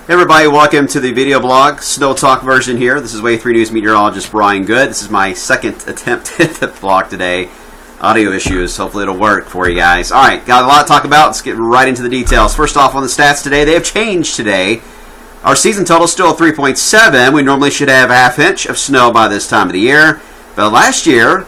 Hey everybody, welcome to the video blog, Snow Talk version here. This is Wave 3 News meteorologist Brian Good. This is my second attempt at the blog today. Audio issues, hopefully it'll work for you guys. Alright, got a lot to talk about. Let's get right into the details. First off, on the stats today, they have changed today. Our season total is still 3.7. We normally should have a half inch of snow by this time of the year. But last year,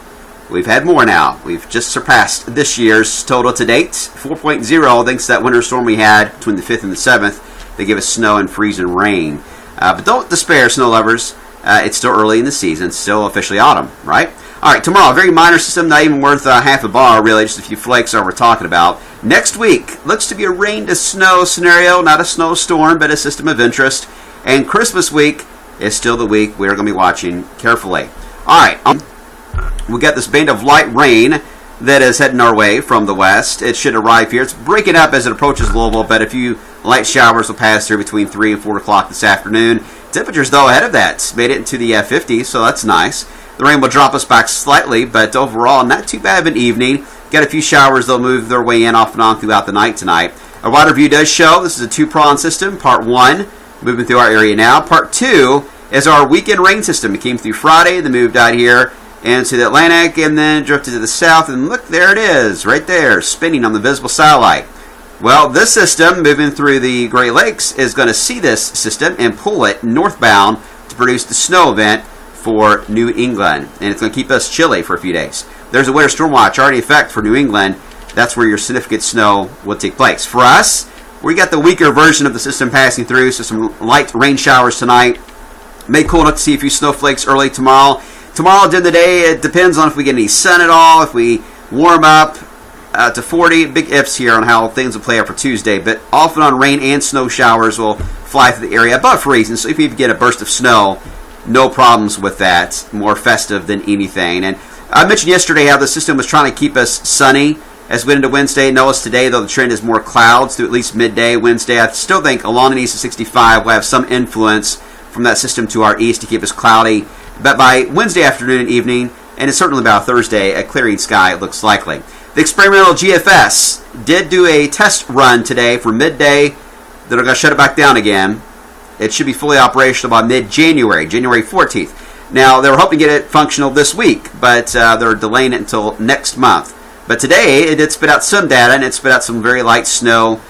we've had more now. We've just surpassed this year's total to date. 4.0 thanks to that winter storm we had between the 5th and the 7th. They give us snow and freezing rain. But don't despair, snow lovers. It's still early in the season. It's still officially autumn, right? All right, tomorrow, a very minor system, not even worth half a bar, really. Just a few flakes are what we're talking about. Next week, looks to be a rain to snow scenario. Not a snowstorm, but a system of interest. And Christmas week is still the week we're going to be watching carefully. All right, we got this band of light rain that is heading our way from the west. It should arrive here. It's breaking up as it approaches Louisville, but a few light showers will pass through between 3 and 4 o'clock this afternoon. Temperatures, though, ahead of that. Made it into the 50s, so that's nice. The rain will drop us back slightly, but overall, not too bad of an evening. Got a few showers. They'll move their way in off and on throughout the night tonight. A wider view does show this is a two-pronged system. Part 1, moving through our area now. Part 2 is our weekend rain system. It came through Friday, then moved out here into the Atlantic, and then drifted to the south, and look, there it is, right there, spinning on the visible satellite. Well, this system, moving through the Great Lakes, is going to see this system and pull it northbound to produce the snow event for New England, and it's going to keep us chilly for a few days. There's a winter storm watch already in effect for New England. That's where your significant snow will take place. For us, we got the weaker version of the system passing through, so some light rain showers tonight. May cool enough to see a few snowflakes early tomorrow. Tomorrow, during the day, it depends on if we get any sun at all, if we warm up to 40. Big ifs here on how things will play out for Tuesday, but off and on rain and snow showers will fly through the area above freezing, so if you get a burst of snow, no problems with that. More festive than anything. And I mentioned yesterday how the system was trying to keep us sunny as we went into Wednesday. Notice today, though, the trend is more clouds through at least midday Wednesday. I still think along and east of 65 will have some influence from that system to our east to keep us cloudy. But by Wednesday afternoon and evening, and it's certainly about Thursday, a clearing sky looks likely. The experimental GFS did do a test run today for midday. They're going to shut it back down again. It should be fully operational by mid-January, January 14th. Now, they were hoping to get it functional this week, but they're delaying it until next month. But today, it did spit out some data, and it spit out some very light snow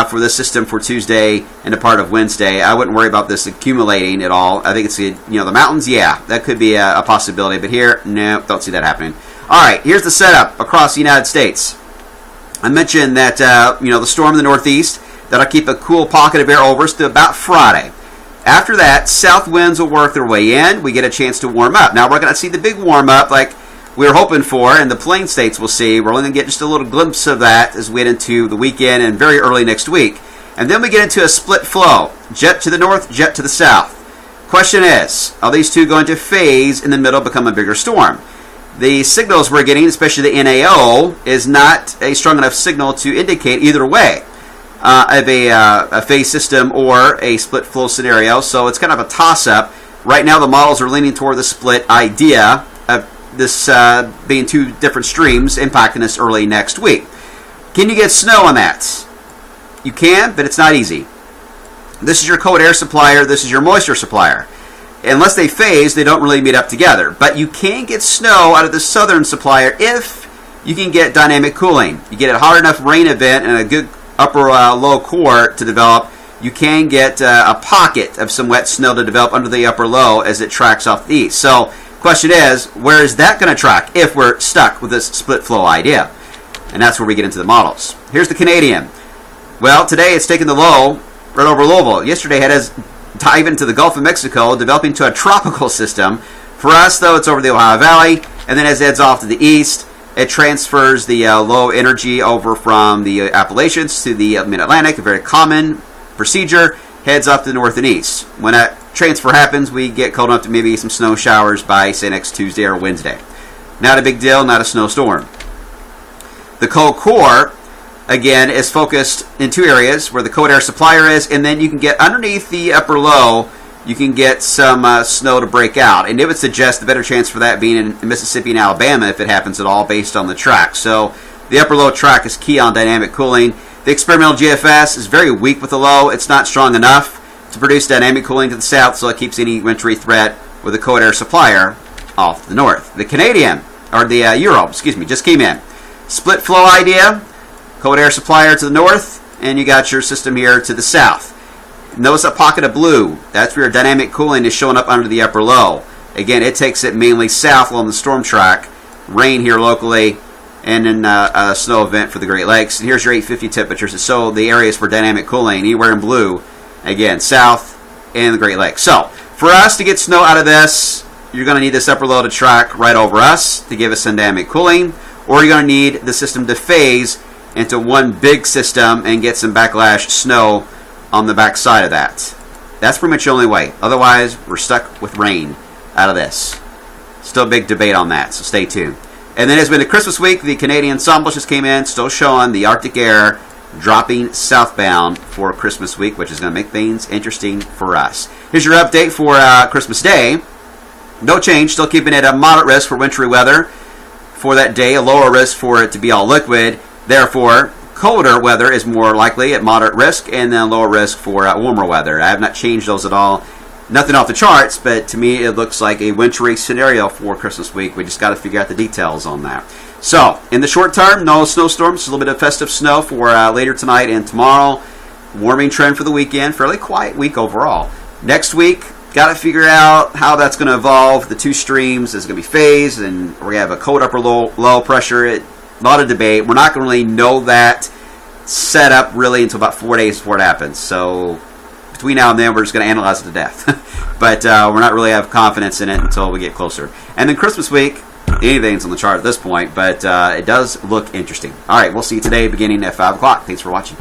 for the system for Tuesday and a part of Wednesday. I wouldn't worry about this accumulating at all. I think it's, the mountains, yeah, that could be a possibility. But here, no, don't see that happening. All right, here's the setup across the United States. I mentioned that, the storm in the northeast, that'll keep a cool pocket of air over us to about Friday. After that, south winds will work their way in. We get a chance to warm up. Now, we're going to see the big warm up like we were hoping for, and the plain states will see. We're only going to get just a little glimpse of that as we get into the weekend and very early next week. And then we get into a split flow. Jet to the north, jet to the south. Question is, are these two going to phase in the middle, become a bigger storm? The signals we're getting, especially the NAO, is not a strong enough signal to indicate either way of a phase system or a split flow scenario. So it's kind of a toss-up. Right now the models are leaning toward the split idea of this being two different streams impacting us early next week. Can you get snow on that? You can, but it's not easy. This is your cold air supplier. This is your moisture supplier. Unless they phase, they don't really meet up together. But you can get snow out of the southern supplier if you can get dynamic cooling. You get a hard enough rain event and a good upper low core to develop, you can get a pocket of some wet snow to develop under the upper low as it tracks off the east. So question is, where is that going to track if we're stuck with this split flow idea? And that's where we get into the models. Here's the Canadian. Well, today it's taking the low right over Louisville. Yesterday it had us dive into the Gulf of Mexico, developing to a tropical system. For us, though, it's over the Ohio Valley, and then as it heads off to the east, it transfers the low energy over from the Appalachians to the mid-Atlantic, a very common procedure, heads up to the north and east. When that transfer happens, we get cold enough to maybe some snow showers by, say, next Tuesday or Wednesday. Not a big deal, not a snowstorm. The cold core, again, is focused in two areas where the cold air supplier is, and then you can get underneath the upper low, you can get some snow to break out. And it would suggest the better chance for that being in Mississippi and Alabama if it happens at all based on the track. So the upper low track is key on dynamic cooling. The experimental GFS is very weak with the low. It's not strong enough to produce dynamic cooling to the south, so it keeps any wintry threat with a cold air supplier off to the north. The Canadian, or the Euro, excuse me, just came in. Split flow idea, cold air supplier to the north, and you got your system here to the south. Notice that pocket of blue. That's where your dynamic cooling is showing up under the upper low. Again, it takes it mainly south along the storm track. Rain here locally, and then a snow event for the Great Lakes. And here's your 850 temperatures. So the areas for dynamic cooling, anywhere in blue, again, south and the Great Lakes. So for us to get snow out of this, you're going to need this upper low to track right over us to give us dynamic cooling, or you're going to need the system to phase into one big system and get some backlash snow on the back side of that. That's pretty much the only way. Otherwise, we're stuck with rain out of this. Still a big debate on that, so stay tuned. And then as we into Christmas week, the Canadian ensemble just came in, still showing the Arctic air dropping southbound for Christmas week, which is going to make things interesting for us. Here's your update for Christmas Day. No change, still keeping it a moderate risk for wintry weather for that day, a lower risk for it to be all liquid. Therefore, colder weather is more likely at moderate risk, and then lower risk for warmer weather. I have not changed those at all. Nothing off the charts, but to me it looks like a wintry scenario for Christmas week. We just got to figure out the details on that. So, in the short term, no snowstorms. Just a little bit of festive snow for later tonight and tomorrow. Warming trend for the weekend. Fairly quiet week overall. Next week, got to figure out how that's going to evolve. The two streams is going to be phased, and we're going to have a cold upper low pressure. A lot of debate. We're not going to really know that setup really until about 4 days before it happens. So between now and then, we're just going to analyze it to death. But we're not really have confidence in it until we get closer. And then Christmas week, anything's on the chart at this point, but it does look interesting. All right, we'll see you today beginning at 5 o'clock. Thanks for watching.